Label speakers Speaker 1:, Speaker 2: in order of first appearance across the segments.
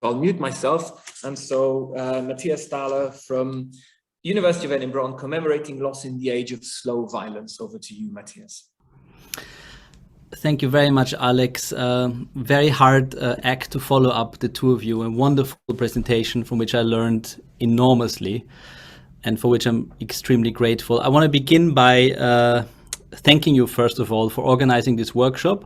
Speaker 1: I'll mute myself. And so Mathias Thaler from University of Edinburgh on commemorating loss in the age of slow violence. Over to you, Mathias.
Speaker 2: Thank you very much, Alex. Very hard act to follow up, the two of you. A wonderful presentation from which I learned enormously and for which I'm extremely grateful. I want to begin by thanking you, first of all, for organizing this workshop.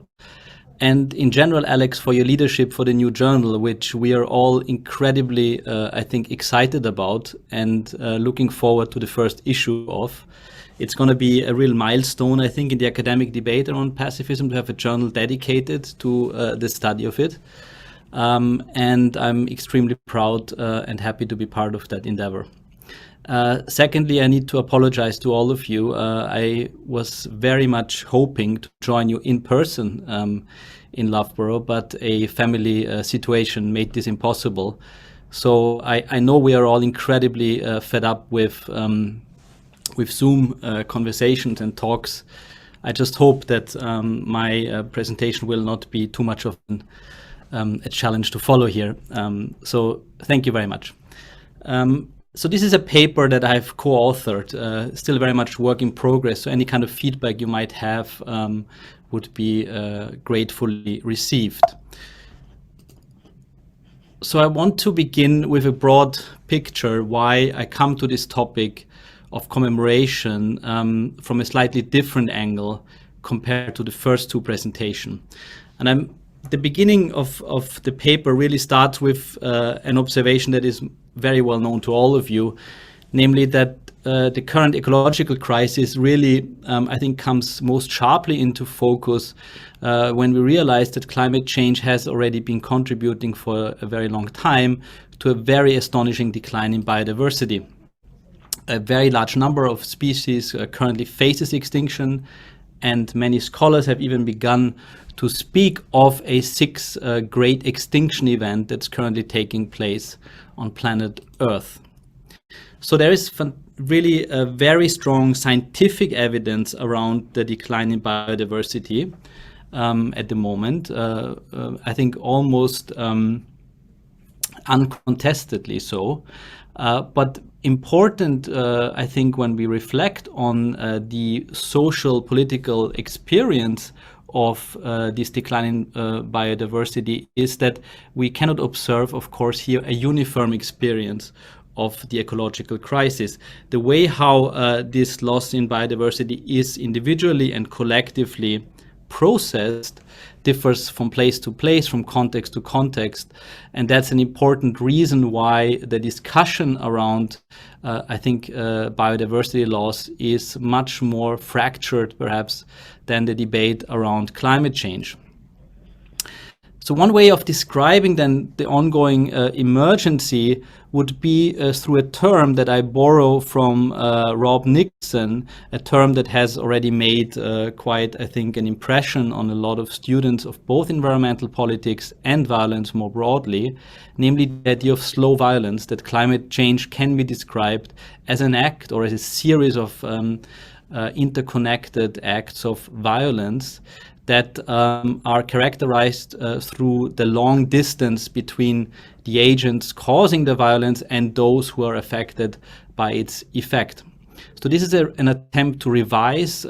Speaker 2: And in general, Alex, for your leadership for the new journal, which we are all incredibly, I think, excited about and looking forward to the first issue of. It's going to be a real milestone, I think, in the academic debate around pacifism to have a journal dedicated to the study of it. And I'm extremely proud and happy to be part of that endeavor. Secondly, I need to apologize to all of you. I was very much hoping to join you in person in Loughborough, but a family situation made this impossible. So I know we are all incredibly fed up with Zoom conversations and talks. I just hope that my presentation will not be too much of a challenge to follow here. So thank you very much. So this is a paper that I've co-authored, still very much work in progress. So any kind of feedback you might have would be gratefully received. So I want to begin with a broad picture why I come to this topic of commemoration from a slightly different angle compared to the first two presentations. And the beginning of the paper really starts with an observation that is very well known to all of you, namely that the current ecological crisis really, I think, comes most sharply into focus when we realize that climate change has already been contributing for a very long time to a very astonishing decline in biodiversity. A very large number of species currently faces extinction, and many scholars have even begun to speak of a sixth great extinction event that's currently taking place on planet Earth. So there is really a very strong scientific evidence around the decline in biodiversity at the moment. I think almost uncontestedly so. But important, I think, when we reflect on the social political experience of this declining biodiversity is that we cannot observe, of course, here a uniform experience of the ecological crisis. The way how this loss in biodiversity is individually and collectively processed differs from place to place, from context to context. And that's an important reason why the discussion around, I think, biodiversity loss is much more fractured, perhaps, than the debate around climate change. So one way of describing then the ongoing emergency would be through a term that I borrow from Rob Nixon, a term that has already made quite, I think, an impression on a lot of students of both environmental politics and violence more broadly, namely the idea of slow violence, that climate change can be described as an act or as a series of interconnected acts of violence that are characterized through the long distance between the agents causing the violence and those who are affected by its effect. So this is an attempt to revise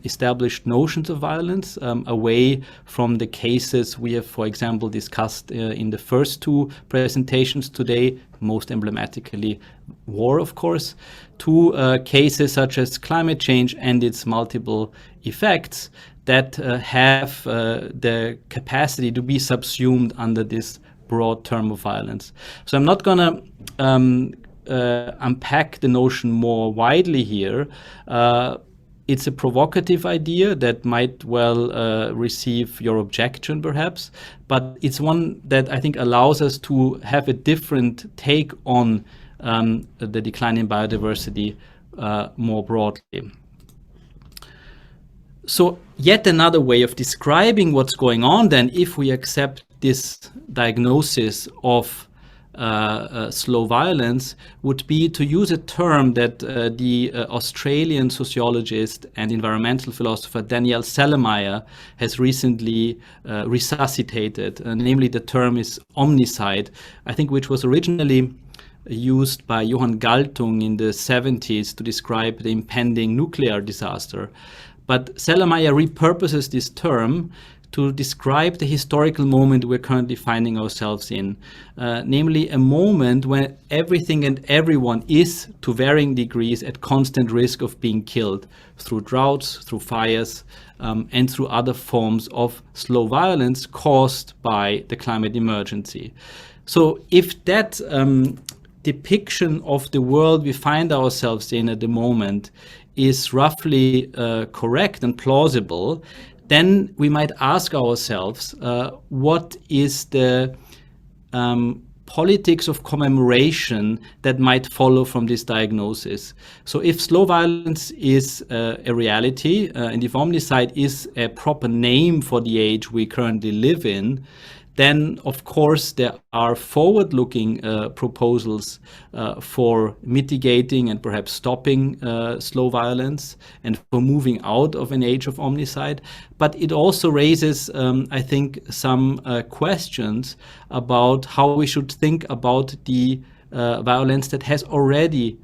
Speaker 2: established notions of violence away from the cases we have, for example, discussed in the first two presentations today, most emblematically war, of course, to cases such as climate change and its multiple effects that have the capacity to be subsumed under this broad term of violence. So I'm not going to unpack the notion more widely here. It's a provocative idea that might well receive your objection, perhaps, but it's one that I think allows us to have a different take on the decline in biodiversity more broadly. So yet another way of describing what's going on then, if we accept this diagnosis of slow violence would be to use a term that the Australian sociologist and environmental philosopher Danielle Sellemeyer has recently resuscitated. Namely, the term is omnicide, I think, which was originally used by Johann Galtung in the 70s to describe the impending nuclear disaster. But Sellemeyer repurposes this term to describe the historical moment we're currently finding ourselves in, namely a moment when everything and everyone is, to varying degrees, at constant risk of being killed through droughts, through fires, and through other forms of slow violence caused by the climate emergency. So if that depiction of the world we find ourselves in at the moment is roughly correct and plausible, then we might ask ourselves, what is the politics of commemoration that might follow from this diagnosis? So if slow violence is a reality, and if omnicide is a proper name for the age we currently live in, then of course there are forward-looking proposals for mitigating and perhaps stopping slow violence and for moving out of an age of omnicide. But it also raises, I think, some questions about how we should think about the violence that has already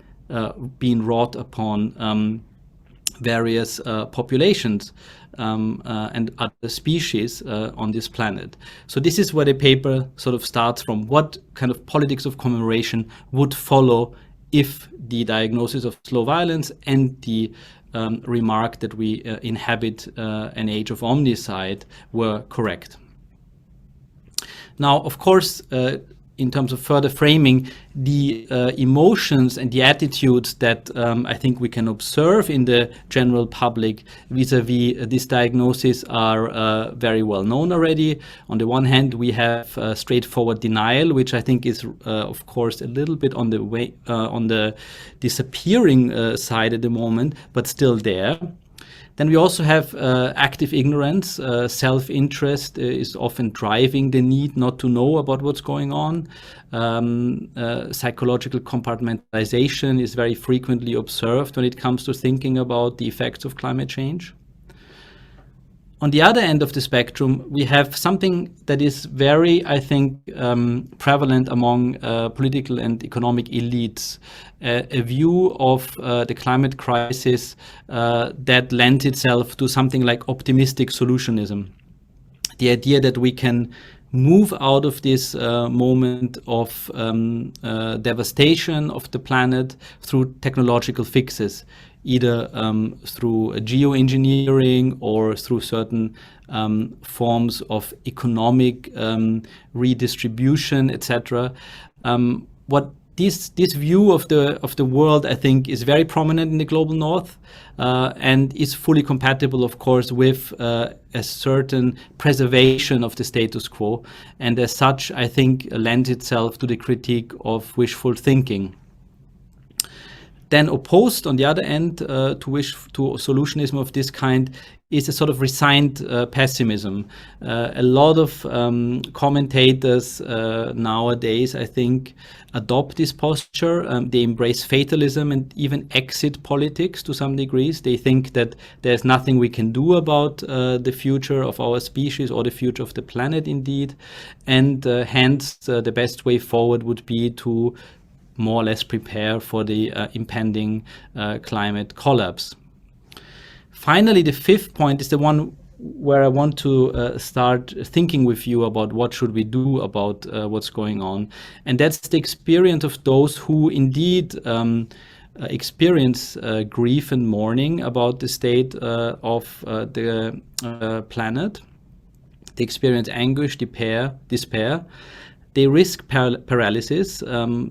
Speaker 2: been wrought upon various populations and other species on this planet. So this is where the paper sort of starts from. What kind of politics of commemoration would follow if the diagnosis of slow violence and the remark that we inhabit an age of omnicide were correct? Now, of course, in terms of further framing, the emotions and the attitudes that I think we can observe in the general public vis-a-vis this diagnosis are very well known already. On the one hand, we have straightforward denial, which I think is, of course, a little bit on the way on the disappearing side at the moment, but still there. Then we also have active ignorance. Self-interest is often driving the need not to know about what's going on. Psychological compartmentalization is very frequently observed when it comes to thinking about the effects of climate change. On the other end of the spectrum, we have something that is very, I think, prevalent among political and economic elites, a view of the climate crisis that lends itself to something like optimistic solutionism. The idea that we can move out of this moment of devastation of the planet through technological fixes, either through geoengineering or through certain forms of economic redistribution, etc. What this view of the world, I think, is very prominent in the global north and is fully compatible, of course, with a certain preservation of the status quo, and as such, I think, lends itself to the critique of wishful thinking. Then opposed, on the other end, to solutionism of this kind is a sort of resigned pessimism. A lot of commentators nowadays, I think, adopt this posture. They embrace fatalism and even exit politics to some degrees. They think that there's nothing we can do about the future of our species or the future of the planet, indeed. And hence, the best way forward would be to more or less prepare for the impending climate collapse. Finally, the fifth point is the one where I want to start thinking with you about what should we do about what's going on. And that's the experience of those who indeed experience grief and mourning about the state of the planet. They experience anguish, despair. They risk paralysis,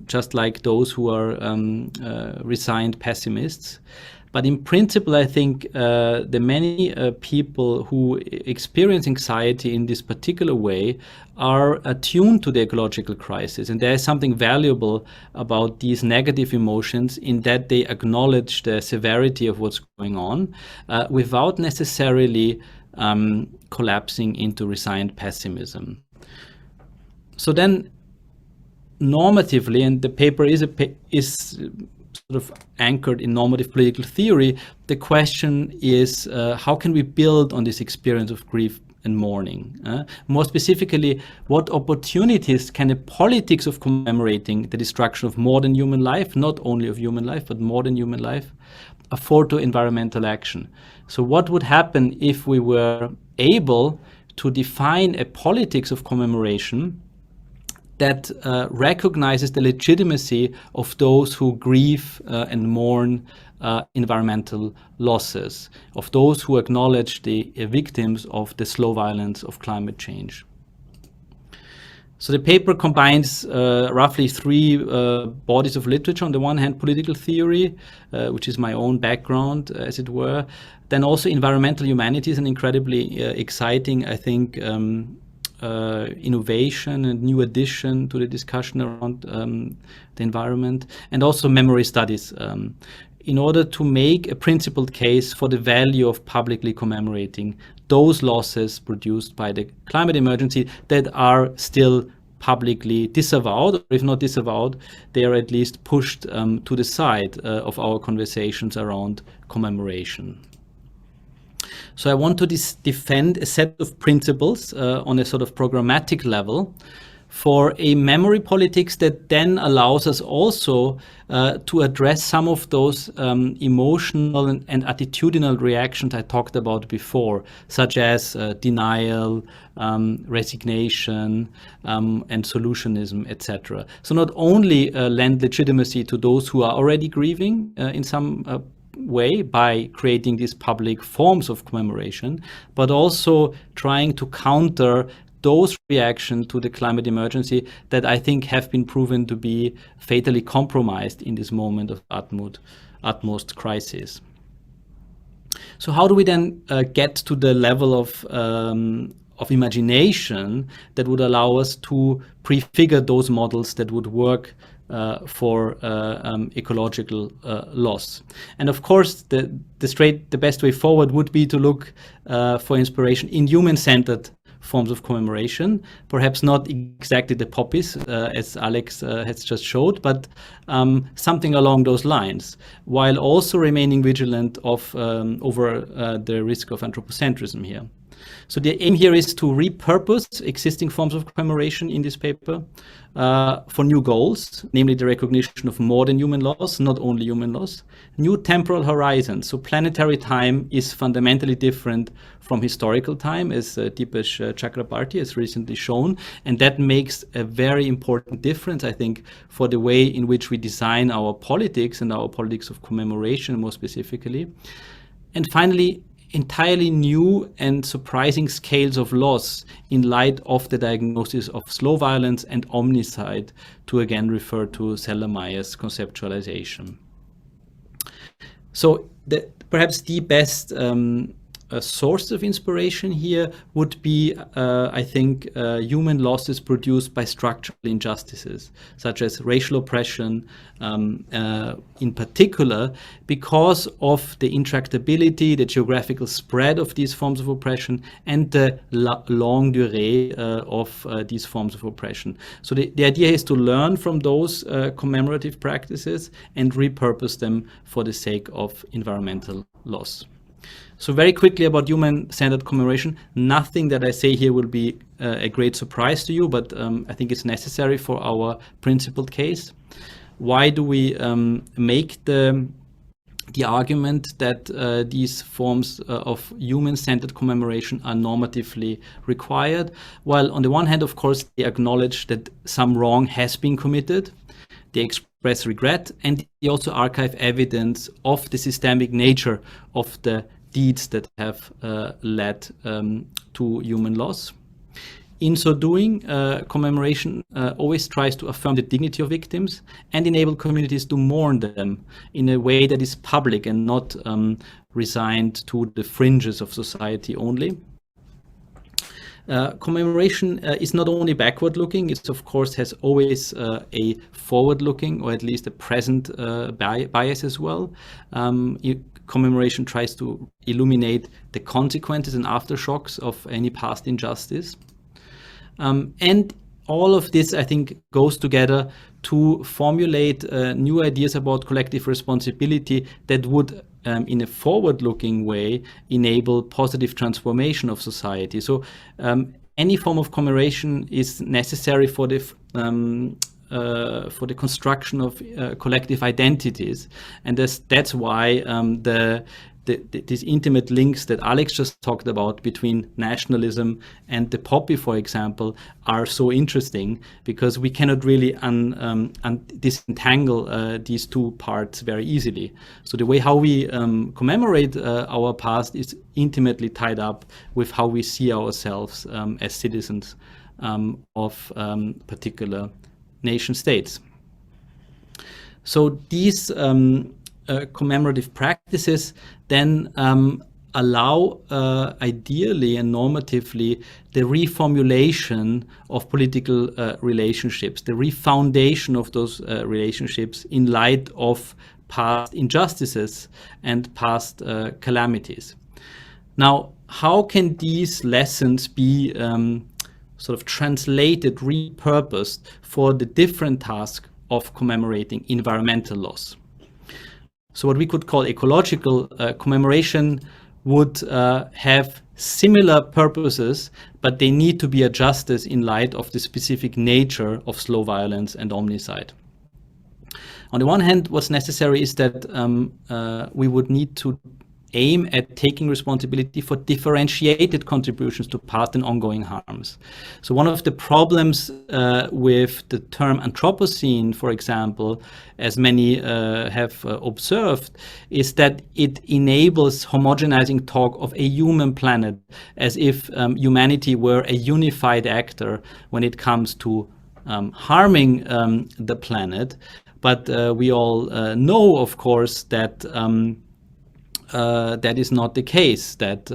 Speaker 2: just like those who are resigned pessimists. But in principle, I think the many people who experience anxiety in this particular way are attuned to the ecological crisis. And there is something valuable about these negative emotions in that they acknowledge the severity of what's going on without necessarily collapsing into resigned pessimism. So then normatively, and the paper is sort of anchored in normative political theory, the question is how can we build on this experience of grief and mourning? More specifically, what opportunities can a politics of commemorating the destruction of more than human life, not only of human life, but more than human life, afford to environmental action? So what would happen if we were able to define a politics of commemoration that recognizes the legitimacy of those who grieve and mourn environmental losses, of those who acknowledge the victims of the slow violence of climate change? So the paper combines roughly three bodies of literature. On the one hand, political theory, which is my own background, as it were. Then also environmental humanities, an incredibly exciting, I think, innovation and new addition to the discussion around the environment, and also memory studies, in order to make a principled case for the value of publicly commemorating those losses produced by the climate emergency that are still publicly disavowed, or if not disavowed, they are at least pushed to the side of our conversations around commemoration. So I want to defend a set of principles on a sort of programmatic level for a memory politics that then allows us also to address some of those emotional and attitudinal reactions I talked about before, such as denial, resignation, and solutionism, etc. So not only lend legitimacy to those who are already grieving in some way by creating these public forms of commemoration, but also trying to counter those reactions to the climate emergency that I think have been proven to be fatally compromised in this moment of utmost crisis. So how do we then get to the level of imagination that would allow us to prefigure those models that would work for ecological loss? And of course, the best way forward would be to look for inspiration in human-centered forms of commemoration, perhaps not exactly the poppies, as Alex has just showed, but something along those lines, while also remaining vigilant over the risk of anthropocentrism here. So the aim here is to repurpose existing forms of commemoration in this paper for new goals, namely the recognition of more than human loss, not only human loss, new temporal horizons. So planetary time is fundamentally different from historical time, as Deepesh Chakrabarty has recently shown, and that makes a very important difference, I think, for the way in which we design our politics and our politics of commemoration more specifically. And finally, entirely new and surprising scales of loss in light of the diagnosis of slow violence and omnicide, to again refer to Sellermeyer's conceptualization. So perhaps the best source of inspiration here would be, I think, human losses produced by structural injustices, such as racial oppression, in particular, because of the intractability, the geographical spread of these forms of oppression, and the longue durée of these forms of oppression. So the idea is to learn from those commemorative practices and repurpose them for the sake of environmental loss. So very quickly about human-centered commemoration, nothing that I say here will be a great surprise to you, but I think it's necessary for our principled case. Why do we make the argument that these forms of human-centered commemoration are normatively required? Well, on the one hand, of course, they acknowledge that some wrong has been committed. They express regret, and they also archive evidence of the systemic nature of the deeds that have led to human loss. In so doing, commemoration always tries to affirm the dignity of victims and enable communities to mourn them in a way that is public and not resigned to the fringes of society only. Commemoration is not only backward-looking, it of course has always a forward-looking, or at least a present bias as well. Commemoration tries to illuminate the consequences and aftershocks of any past injustice. And all of this, I think, goes together to formulate new ideas about collective responsibility that would, in a forward-looking way, enable positive transformation of society. So any form of commemoration is necessary for the construction of collective identities, and that's why these intimate links that Alex just talked about between nationalism and the poppy, for example, are so interesting, because we cannot really disentangle these two parts very easily. So the way how we commemorate our past is intimately tied up with how we see ourselves as citizens of particular nation states. So these commemorative practices then allow ideally and normatively the reformulation of political relationships, the refoundation of those relationships in light of past injustices and past calamities. Now, how can these lessons be sort of translated, repurposed for the different task of commemorating environmental loss? So what we could call ecological commemoration would have similar purposes, but they need to be adjusted in light of the specific nature of slow violence and omnicide. On the one hand, what's necessary is that we would need to aim at taking responsibility for differentiated contributions to past and ongoing harms. So one of the problems with the term Anthropocene, for example, as many have observed, is that it enables homogenizing talk of a human planet, as if humanity were a unified actor when it comes to harming the planet. But we all know, of course, that that is not the case, that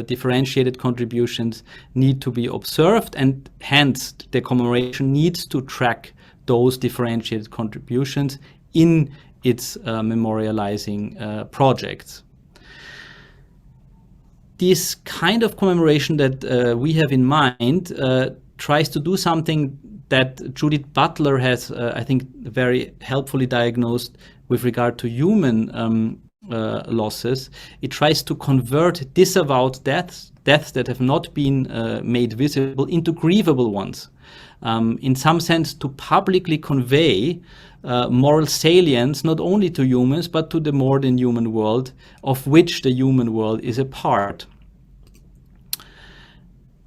Speaker 2: differentiated contributions need to be observed, and hence the commemoration needs to track those differentiated contributions in its memorializing projects. This kind of commemoration that we have in mind tries to do something that Judith Butler has, I think, very helpfully diagnosed with regard to human losses. It tries to convert disavowed deaths that have not been made visible, into grievable ones. In some sense, to publicly convey moral salience not only to humans, but to the more than human world, of which the human world is a part.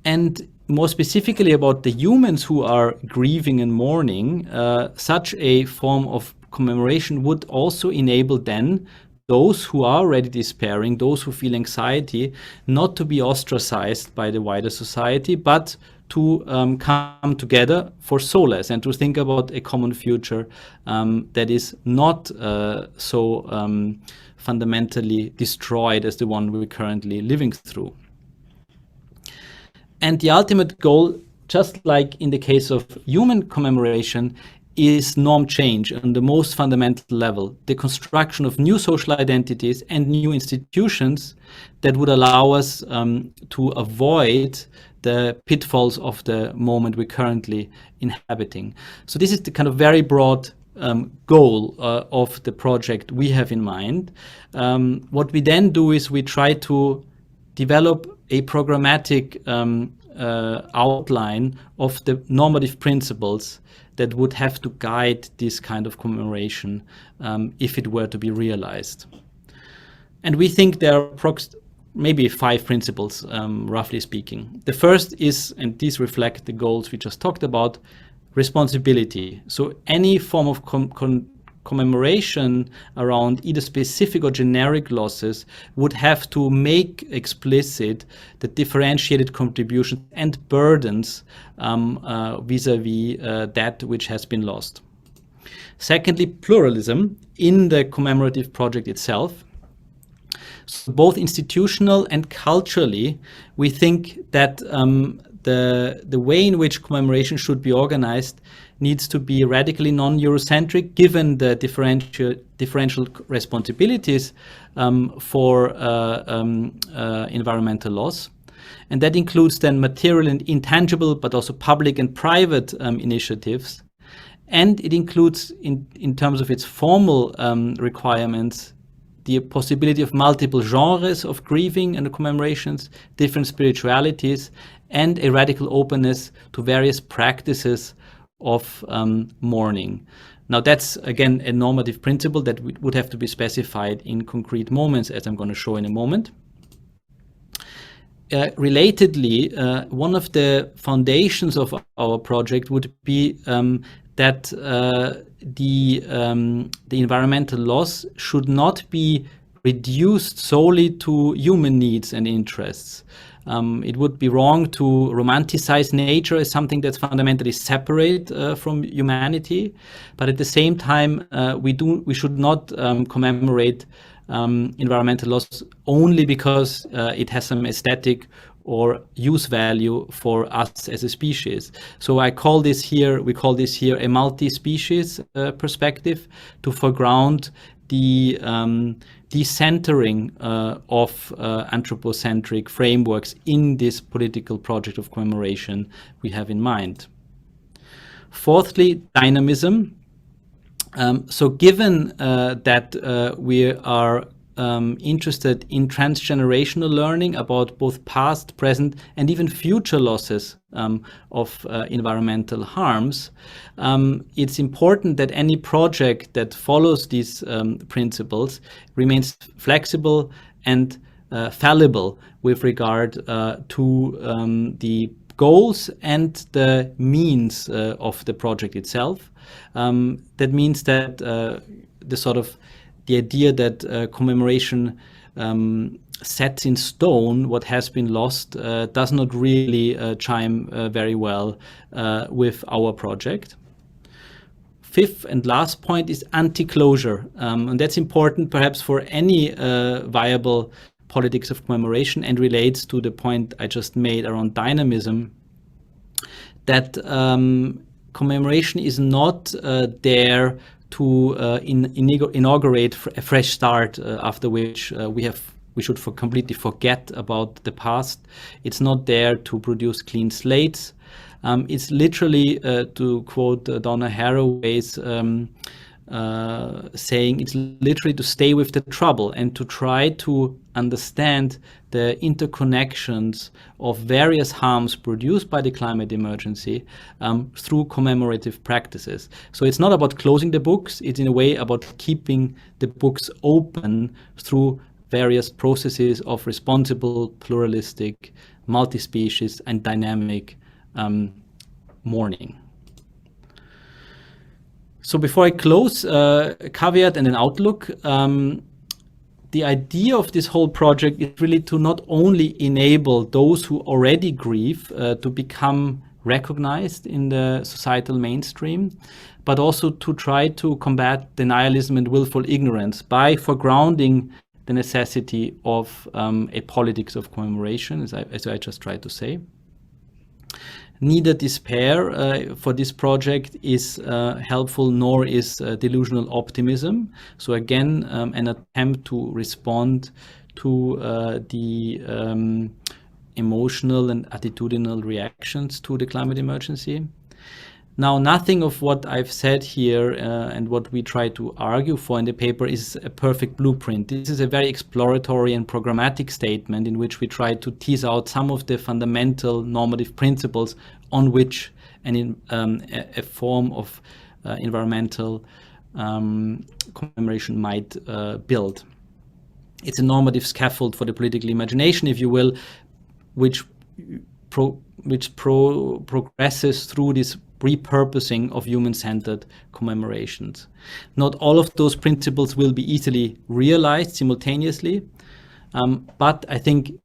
Speaker 2: And more specifically about the humans who are grieving and mourning, such a form of commemoration would also enable then those who are already despairing, those who feel anxiety, not to be ostracized by the wider society, but to come together for solace and to think about a common future that is not so fundamentally destroyed as the one we're currently living through. And the ultimate goal, just like in the case of human commemoration, is norm change on the most fundamental level, the construction of new social identities and new institutions that would allow us to avoid the pitfalls of the moment we're currently inhabiting. So this is the kind of very broad goal of the project we have in mind. What we then do is we try to develop a programmatic outline of the normative principles that would have to guide this kind of commemoration if it were to be realized. And we think there are maybe 5 principles, roughly speaking. The first is, and these reflect the goals we just talked about, responsibility. So any form of commemoration around either specific or generic losses would have to make explicit the differentiated contributions and burdens vis-a-vis that which has been lost. Secondly, pluralism in the commemorative project itself. So both institutional and culturally, we think that the way in which commemoration should be organized needs to be radically non-Eurocentric, given the differential responsibilities for environmental loss. And that includes then material and intangible, but also public and private initiatives. And it includes, in terms of its formal requirements, the possibility of multiple genres of grieving and commemorations, different spiritualities, and a radical openness to various practices of mourning. Now, that's, again, a normative principle that would have to be specified in concrete moments, as I'm going to show in a moment. Relatedly, one of the foundations of our project would be that the environmental loss should not be reduced solely to human needs and interests. It would be wrong to romanticize nature as something that's fundamentally separate from humanity, but at the same time, we should not commemorate environmental loss only because it has some aesthetic or use value for us as a species. So we call this here a multi-species perspective to foreground the decentering of anthropocentric frameworks in this political project of commemoration we have in mind. Fourthly, dynamism. So given that we are interested in transgenerational learning about both past, present, and even future losses of environmental harms, it's important that any project that follows these principles remains flexible and fallible with regard to the goals and the means of the project itself. That means that the idea that commemoration sets in stone what has been lost does not really chime very well with our project. Fifth and last point is anti-closure, and that's important perhaps for any viable politics of commemoration, and relates to the point I just made around dynamism, that commemoration is not there to inaugurate a fresh start after which we should completely forget about the past. It's not there to produce clean slates. It's literally, to quote Donna Haraway's saying, it's literally to stay with the trouble and to try to understand the interconnections of various harms produced by the climate emergency through commemorative practices. So it's not about closing the books, it's in a way about keeping the books open through various processes of responsible, pluralistic, multi-species and dynamic mourning. So before I close, a caveat and an outlook. The idea of this whole project is really to not only enable those who already grieve to become recognized in the societal mainstream, but also to try to combat denialism and willful ignorance by foregrounding the necessity of a politics of commemoration, as I just tried to say. Neither despair for this project is helpful, nor is delusional optimism. So again, an attempt to respond to the emotional and attitudinal reactions to the climate emergency. Now, nothing of what I've said here and what we try to argue for in the paper is a perfect blueprint. This is a very exploratory and programmatic statement in which we try to tease out some of the fundamental normative principles on which a form of environmental commemoration might build. It's a normative scaffold for the political imagination, if you will, which progresses through this repurposing of human-centered commemorations. Not all of those principles will be easily realized simultaneously, but I think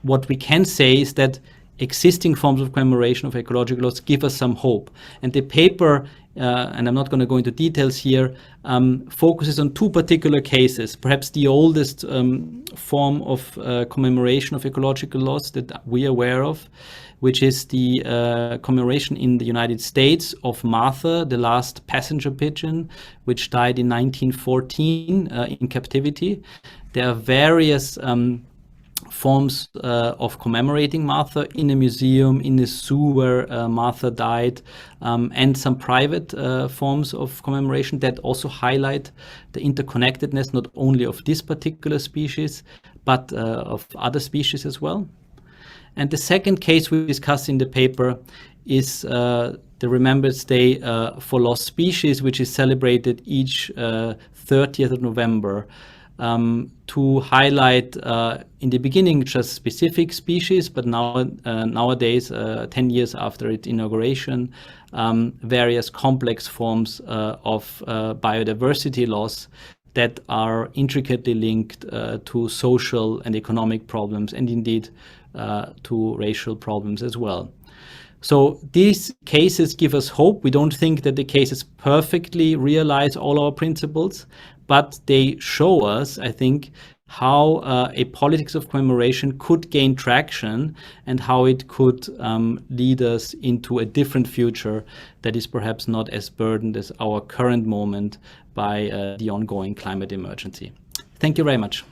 Speaker 2: what we can say is that existing forms of commemoration of ecological loss give us some hope. And the paper, and I'm not going to go into details here, focuses on two particular cases, perhaps the oldest form of commemoration of ecological loss that we're aware of, which is the commemoration in the United States of Martha, the last passenger pigeon, which died in 1914 in captivity. There are various forms of commemorating Martha in a museum, in a zoo where Martha died, and some private forms of commemoration that also highlight the interconnectedness not only of this particular species, but of other species as well. And the second case we discuss in the paper is the Remembrance Day for Lost Species, which is celebrated each 30th of November. To highlight in the beginning just specific species, but now nowadays, 10 years after its inauguration, various complex forms of biodiversity loss that are intricately linked to social and economic problems, and indeed to racial problems as well. So these cases give us hope. We don't think that the cases perfectly realize all our principles, but they show us, I think, how a politics of commemoration could gain traction and how it could lead us into a different future that is perhaps not as burdened as our current moment by the ongoing climate emergency. Thank you very much.